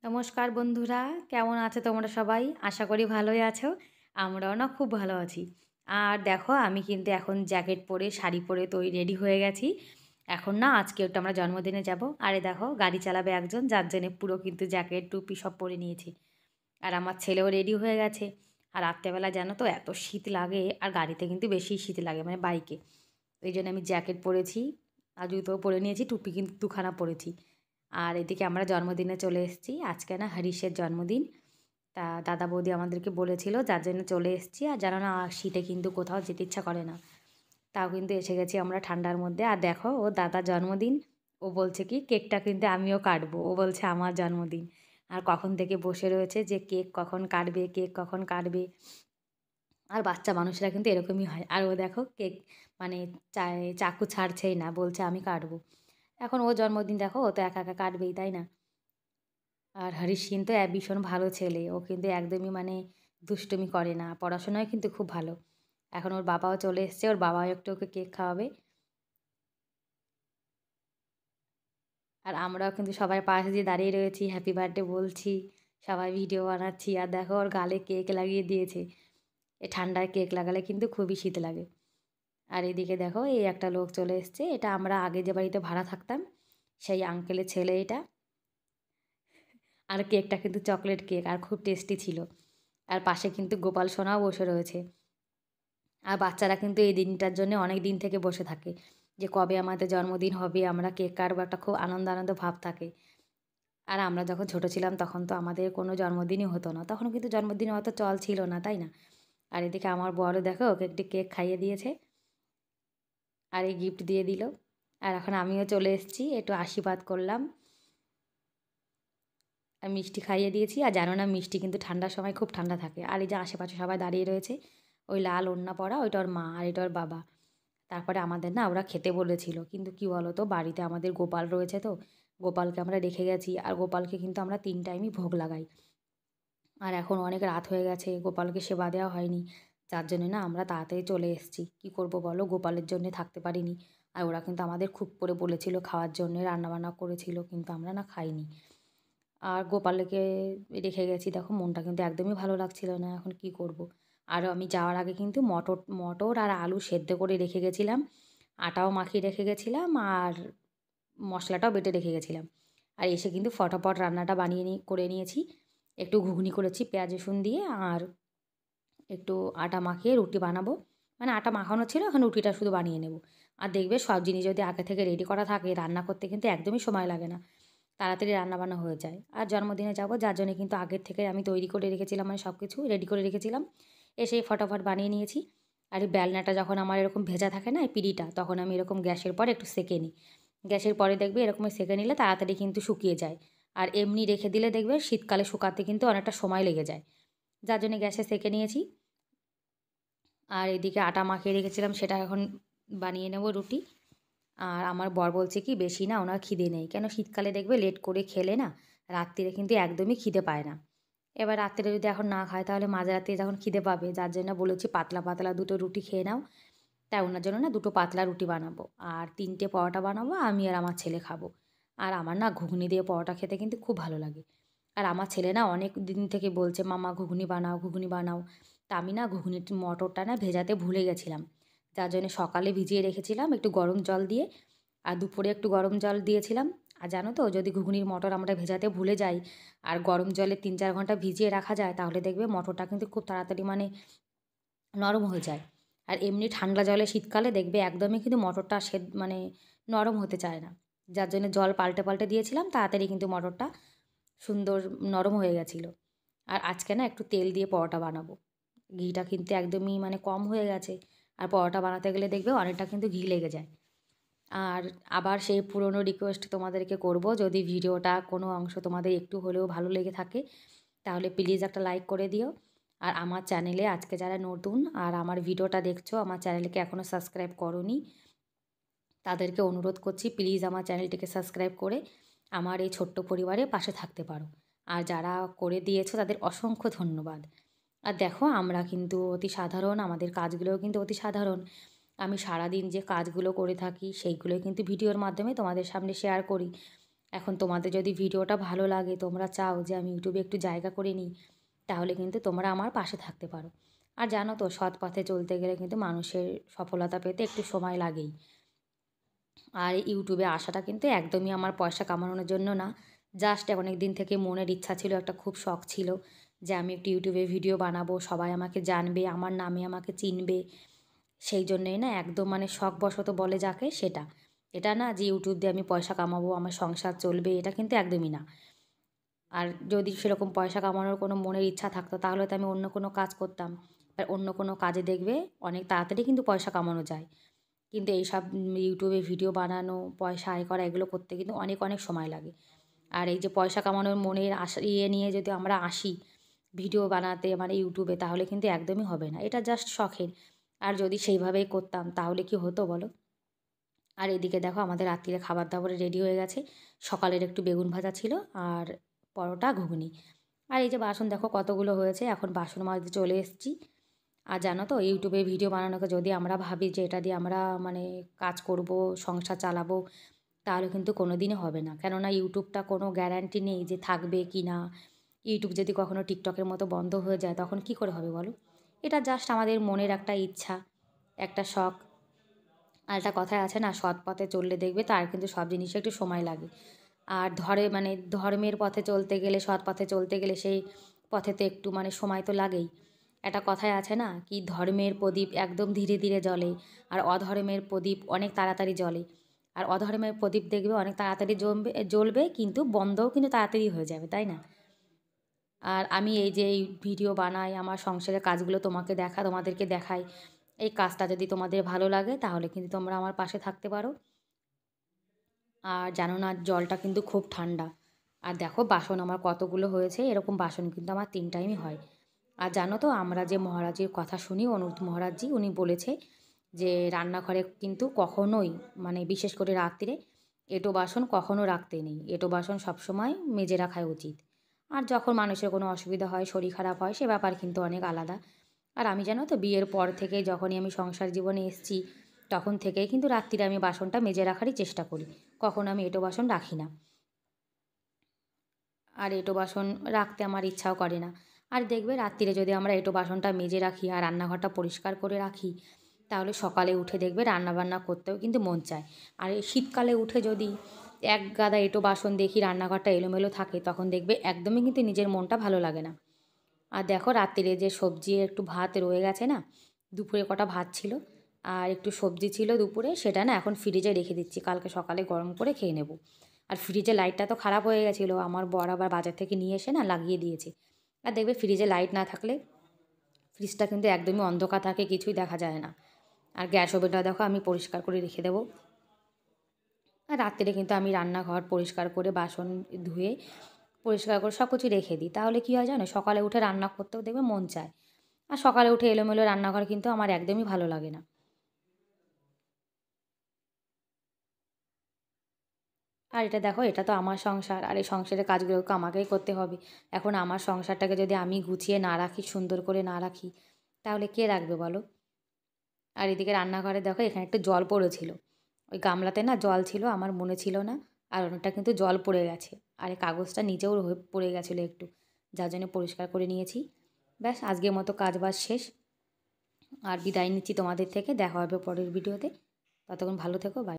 নমস্কার বন্ধুরা, কেমন আছো তোমরা সবাই? আশা করি ভালোই আছো। আমরাও না খুব ভালো আছি। আর দেখো আমি কিন্তু এখন জ্যাকেট পরে শাড়ি পরে রেডি হয়ে গেছি। এখন না আজকে একটু আমরা জন্মদিনে যাব। আরে দেখো গাড়ি চালাবে একজন, যার জন্যে পুরো কিন্তু জ্যাকেট টুপি সব পরে নিয়েছি। আর আমার ছেলেও রেডি হয়ে গেছে। আর রাত্রেবেলা জানো তো এত শীত লাগে, আর গাড়িতে কিন্তু বেশি শীত লাগে মানে বাইকে। এই জন্য আমি জ্যাকেট পরেছি, আর জুতোও পরে নিয়েছি, টুপি কিন্তু দুখানা পরেছি। আর এদিকে আমরা জন্মদিনে চলে এসেছি। আজকে না হরিশের জন্মদিন। তা দাদা বৌদি আমাদেরকে বলেছিল, যার জন্য চলে এসেছি। আর জানো না শীতে কিন্তু কোথাও যেতে ইচ্ছা করে না, তাও কিন্তু এসে গেছি আমরা ঠান্ডার মধ্যে। আর দেখো ও দাদার জন্মদিন, ও বলছে কি কেকটা কিন্তু আমিও কাটবো, ও বলছে আমার জন্মদিন। আর কখন থেকে বসে রয়েছে যে কেক কখন কাটবে, কেক কখন কাটবে। আর বাচ্চা মানুষরা কিন্তু এরকমই হয়। আর ও দেখো কেক মানে চাকু ছাড়ছেই না, বলছে আমি কাটবো। এখন ও জন্মদিন, দেখো ও তো একা একা কাটবেই, তাই না? আর হরিশ কিন্তু ভীষণ ভালো ছেলে, ও কিন্তু একদমই মানে দুষ্টুমি করে না, পড়াশোনায় কিন্তু খুব ভালো। এখন ওর বাবাও চলে এসছে, ওর বাবাও একটু ওকে কেক খাওয়াবে। আর আমরাও কিন্তু সবাই পাশে দিয়ে দাঁড়িয়ে রয়েছি, হ্যাপি বার্থডে বলছি, সবাই ভিডিও বানাচ্ছি। আর দেখো ওর গালে কেক লাগিয়ে দিয়েছে। এ ঠান্ডায় কেক লাগালে কিন্তু খুবই শীত লাগে। আর এদিকে দেখো এই একটা লোক চলে এসছে, এটা আমরা আগে যে বাড়িতে ভাড়া থাকতাম সেই আঙ্কেলের ছেলে এটা। আর কেকটা কিন্তু চকলেট কেক, আর খুব টেস্টি ছিল। আর পাশে কিন্তু গোপাল সোনাও বসে রয়েছে। আর বাচ্চারা কিন্তু এই দিনটার জন্য অনেক দিন থেকে বসে থাকে, যে কবে আমাদের জন্মদিন হবে, আমরা কেক কাটবো, একটা খুব আনন্দ আনন্দ ভাব থাকে। আর আমরা যখন ছোট ছিলাম তখন তো আমাদের কোনো জন্মদিনই হতো না, তখন কিন্তু জন্মদিনে অত চল ছিল না, তাই না? আর এদিকে আমার বড় দেখো ওকে একটি কেক খাইয়ে দিয়েছে, আর এই গিফট দিয়ে দিল। আর এখন আমিও চলে এসেছি, একটু আশীর্বাদ করলাম, আর মিষ্টি খাইয়ে দিয়েছি। আর জানো না মিষ্টি কিন্তু ঠান্ডার সময় খুব ঠান্ডা থাকে। আর এই যে আশেপাশে সবাই দাঁড়িয়ে রয়েছে, ওই লাল ওড়না পরা ওইটা ওর মা, আর এটা ওর বাবা। তারপরে আমাদের না ওরা খেতে বলেছিল, কিন্তু কি বলো তো বাড়িতে আমাদের গোপাল রয়েছে, তো গোপালকে আমরা রেখে গেছি। আর গোপালকে কিন্তু আমরা 3 টাইমই ভোগ লাগাই। আর এখন অনেক রাত হয়ে গেছে, গোপালকে সেবা দেওয়া হয়নি, যার জন্যে না আমরা তাড়াতাড়ি চলে এসেছি। কী করবো বলো, গোপালের জন্যে থাকতে পারিনি। আর ওরা কিন্তু আমাদের খুব করে বলেছিল খাওয়ার জন্যে, রান্নাবান্না করেছিল, কিন্তু আমরা না খাইনি। আর গোপালকে রেখে গেছি, দেখো মনটা কিন্তু একদমই ভালো লাগছিল না, এখন কি করব। আর আমি যাওয়ার আগে কিন্তু মটর মটর আর আলু সেদ্ধ করে রেখে গেছিলাম, আটাও মাখিয়ে রেখে গেছিলাম, আর মশলাটাও বেটে রেখে গেছিলাম। আর এসে কিন্তু ফটাফট রান্নাটা করে নিয়েছি। একটু ঘুগনি করেছি পেঁয়াজ রসুন দিয়ে, আর একটু আটা মাখিয়ে রুটি বানাবো। মানে আটা মাখানো ছিল, এখন রুটিটা শুধু বানিয়ে নেব। আর দেখবে সব জিনিস যদি আগে থেকে রেডি করা থাকে, রান্না করতে কিন্তু একদমই সময় লাগে না, তাড়াতাড়ি রান্নাবান্না হয়ে যায়। আর জন্মদিনে যাব, যার জন্য কিন্তু আগের থেকে আমি তৈরি করে রেখেছিলাম, মানে সব কিছু রেডি করে রেখেছিলাম। এসে ফটাফট বানিয়ে নিয়েছি। আর এই বেলনাটা যখন আমার এরকম ভেজা থাকে না, এই পিঁড়িটা, তখন আমি এরকম গ্যাসের পর একটু সেঁকে নিই। গ্যাসের পরে দেখবে এরকমই সেঁকে নিলে তাড়াতাড়ি কিন্তু শুকিয়ে যায়। আর এমনি রেখে দিলে দেখবে শীতকালে শুকাতে কিন্তু অনেকটা সময় লেগে যায়, যার জন্য গ্যাসে সেঁকে নিয়েছি। আর এদিকে আটা মাখিয়ে রেখেছিলাম, সেটা এখন বানিয়ে নেব রুটি। আর আমার বর বলছে কি বেশি না ওনার খিদে নেই, কেন শীতকালে দেখবে লেট করে খেলে না রাত্রিরে কিন্তু একদমই খিদে পায় না। এবার রাত্রে যদি এখন না খায় তাহলে মাঝরাতে যখন খিদে পাবে, যার জন্য বলেছি পাতলা পাতলা দুটো রুটি খেয়ে নাও। তাই ওনার জন্য না দুটো পাতলা রুটি বানাবো, আর 3টে পরোটা বানাবো, আমি আর আমার ছেলে খাবো। আর আমার না ঘুগনি দিয়ে পরোটা খেতে কিন্তু খুব ভালো লাগে। আর আমার ছেলে না অনেক দিন থেকে বলছে মামা ঘুগনি বানাও, ঘুগনি বানাও। তা আমি না ঘুগনির মটরটা না ভেজাতে ভুলে গেছিলাম, যার জন্য সকালে ভিজিয়ে রেখেছিলাম একটু গরম জল দিয়ে, আর দুপুরে একটু গরম জল দিয়েছিলাম। আর জানো তো যদি ঘুগনির মটর আমরা ভেজাতে ভুলে যাই, আর গরম জলে 3-4 ঘন্টা ভিজিয়ে রাখা যায়, তাহলে দেখবে মটরটা কিন্তু খুব তাড়াতাড়ি মানে নরম হয়ে যায়। আর এমনি ঠান্ডা জলে শীতকালে দেখবে একদমই কিন্তু মটরটা মানে নরম হতে চায় না, যার জন্য জল পাল্টে পাল্টে দিয়েছিলাম, তাড়াতাড়ি কিন্তু মটরটা সুন্দর নরম হয়ে গেছিলো। আর আজকে না একটু তেল দিয়ে পরোটা বানাবো। ঘিটা কিন্তু একদমই মানে কম হয়ে গেছে, আর পরোটা বানাতে গেলে দেখবে অনেকটা কিন্তু ঘি লেগে যায়। আর আবার সেই পুরনো রিকোয়েস্ট তোমাদেরকে করব, যদি ভিডিওটা কোনো অংশ তোমাদের একটু হলেও ভালো লেগে থাকে, তাহলে প্লিজ একটা লাইক করে দিও। আর আমার চ্যানেলে আজকে যারা নতুন আর আমার ভিডিওটা দেখছো, আমার চ্যানেলকে এখনও সাবস্ক্রাইব করোনি, তাদেরকে অনুরোধ করছি প্লিজ আমার চ্যানেলটিকে সাবস্ক্রাইব করে আমার এই ছোট্ট পরিবারের পাশে থাকতে পারো। আর যারা করে দিয়েছো তাদের অসংখ্য ধন্যবাদ। আর দেখো আমরা কিন্তু অতি সাধারণ, আমাদের কাজগুলোও কিন্তু অতি সাধারণ। আমি সারাদিন যে কাজগুলো করে থাকি সেইগুলোই কিন্তু ভিডিওর মাধ্যমে তোমাদের সামনে শেয়ার করি। এখন তোমাদের যদি ভিডিওটা ভালো লাগে, তোমরা চাও যে আমি ইউটিউবে একটু জায়গা করে নিই, তাহলে কিন্তু তোমরা আমার পাশে থাকতে পারো। আর জানো তো, সৎ পথে চলতে গেলে কিন্তু মানুষের সফলতা পেতে একটু সময় লাগেই। আর ইউটিউবে আসাটা কিন্তু একদমই আমার পয়সা কামানোর জন্য না, জাস্ট অনেক দিন থেকে মনের ইচ্ছা ছিল, একটা খুব শখ ছিল যে আমি একটু ইউটিউবে ভিডিও বানাবো, সবাই আমাকে জানবে, আমার নামে আমাকে চিনবে। সেই জন্যেই না, একদম মানে শখবশত বলে যাকে, সেটা। এটা না যে ইউটিউব দিয়ে আমি পয়সা কামাবো, আমার সংসার চলবে, এটা কিন্তু একদমই না। আর যদি সেরকম পয়সা কামানোর কোনো মনের ইচ্ছা থাকতো, তাহলে তো আমি অন্য কোনো কাজ করতাম। আর অন্য কোনো কাজে দেখবে অনেক তাড়াতাড়ি কিন্তু পয়সা কামানো যায়। কিন্তু এইসব ইউটিউবে ভিডিও বানানো, পয়সা আয় করা, এগুলো করতে কিন্তু অনেক অনেক সময় লাগে। আর এই যে পয়সা কামানোর মনের নিয়ে যদি আমরা আসি ভিডিও বানাতে মানে ইউটিউবে, তাহলে কিন্তু একদমই হবে না। এটা জাস্ট শখের। আর যদি সেইভাবেই করতাম, তাহলে কি হতো বলো? আর এদিকে দেখো, আমাদের রাত্রিরে খাবার দাবারে রেডি হয়ে গেছে। সকালের একটু বেগুন ভাজা ছিল, আর পরোটা, ঘুগনি। আর এই যে বাসন দেখো কতগুলো হয়েছে, এখন বাসন মাজতে চলে এসেছি। আর জানো তো, ইউটিউবে ভিডিও বানানোকে যদি আমরা ভাবি যে এটা দিয়ে আমরা মানে কাজ করব, সংসার চালাবো, তাহলে কিন্তু কোনো দিনই হবে না। কেননা ইউটিউবটা কোনো গ্যারান্টি নেই যে থাকবে কি না। ইউটিউব যদি কখনো টিকটকের মতো বন্ধ হয়ে যায়, তখন কি করে হবে বলো? এটা জাস্ট আমাদের মনের একটা ইচ্ছা, একটা শখ। আর একটা কথায় আছে না, সৎ পথে চললে দেখবে তার কিন্তু সব জিনিসে একটু সময় লাগে। আর মানে ধর্মের পথে চলতে গেলে, সৎ পথে চলতে গেলে সেই পথেতে একটু মানে সময় তো লাগেই। একটা কথায় আছে না, কি ধর্মের প্রদীপ একদম ধীরে ধীরে জ্বলে, আর অধর্মের প্রদীপ অনেক তাড়াতাড়ি জ্বলে। আর অধর্মের প্রদীপ দেখবে অনেক তাড়াতাড়ি জ্বলবে, কিন্তু বন্ধও কিন্তু তাড়াতাড়ি হয়ে যাবে, তাই না? আর আমি এই যে এই ভিডিও বানাই, আমার সংসারের কাজগুলো তোমাদেরকে দেখাই, এই কাজটা যদি তোমাদের ভালো লাগে, তাহলে কিন্তু তোমরা আমার পাশে থাকতে পারো। আর জানো না, জলটা কিন্তু খুব ঠান্ডা। আর দেখো বাসন আমার কতগুলো হয়েছে, এরকম বাসন কিন্তু আমার 3 টাইমই হয়। আর জানো তো, আমরা যে মহারাজের কথা শুনি, অনুরূপ মহারাজজি, উনি বলেছে যে রান্নাঘরে কিন্তু কখনোই মানে বিশেষ করে রাত্রিরে এঁটো বাসন কখনো রাখতে নেই। এঁটো বাসন সবসময় মেজে রাখাই উচিত। আর যখন মানুষের কোনো অসুবিধা হয়, শরীর খারাপ হয়, সে ব্যাপার কিন্তু অনেক আলাদা। আর আমি জানো তো, বিয়ের পর থেকে যখনই আমি সংসার জীবনে এসেছি, তখন থেকেই কিন্তু রাত্রিরে আমি বাসনটা মেজে রাখারই চেষ্টা করি। কখনো আমি এঁটো বাসন রাখি না। আর এঁটো বাসন রাখতে আমার ইচ্ছাও করে না। আর দেখবে রাত্রিরে যদি আমরা এঁটো বাসনটা মেজে রাখি আর রান্নাঘরটা পরিষ্কার করে রাখি, তাহলে সকালে উঠে দেখবে রান্নাবান্না করতেও কিন্তু মন চায়। আর এই শীতকালে উঠে যদি এক গাদা এঁটো বাসন দেখি রান্নাঘরটা এলোমেলো থাকে, তখন দেখবে একদমই কিন্তু নিজের মনটা ভালো লাগে না। আর দেখো রাত্রিরে যে সবজি একটু ভাত রয়ে গেছে না, দুপুরে কটা ভাত ছিল আর একটু সবজি ছিল দুপুরে, সেটা না এখন ফ্রিজে রেখে দিচ্ছি, কালকে সকালে গরম করে খেয়ে নেব। আর ফ্রিজে লাইটটা তো খারাপ হয়ে গেছিলো, আমার বর আবার বাজার থেকে নিয়ে এসে না লাগিয়ে দিয়েছে। আর দেখবে ফ্রিজে লাইট না থাকলে ফ্রিজটা কিন্তু একদমই অন্ধকার থাকে, কিছুই দেখা যায় না। আর গ্যাস ওভেনটা দেখো আমি পরিষ্কার করে রেখে দেবো। আর রাত্রে কিন্তু আমি রান্নাঘর পরিষ্কার করে বাসন ধুয়ে পরিষ্কার করে সব কিছু রেখে দিই, তাহলে কী হয় জানো, সকালে উঠে রান্না করতেও দেখবে মন চায়। আর সকালে উঠে এলোমেলো রান্নাঘর কিন্তু আমার একদমই ভালো লাগে না। আর এটা দেখো, এটা তো আমার সংসার, আর এই সংসারের কাজগুলোকে আমাকেই করতে হবে। এখন আমার সংসারটাকে যদি আমি গুছিয়ে না রাখি, সুন্দর করে না রাখি, তাহলে কে রাখবে বলো? আর এদিকে রান্নাঘরে দেখো, এখানে একটু জল পড়েছিল, ওই গামলাতে না জল ছিল, আমার মনে ছিল না। আর অনেকটা কিন্তু জল পড়ে গেছে। আর এই কাগজটা নিচেও পড়ে গেছিলো একটু, যার জন্য পরিষ্কার করে নিয়েছি। ব্যাস, আজকের মতো কাজ বাজ শেষ। আর বিদায় নিচ্ছি তোমাদের থেকে, দেখা হবে পরের ভিডিওতে। ততক্ষণ ভালো থেকো, বাই।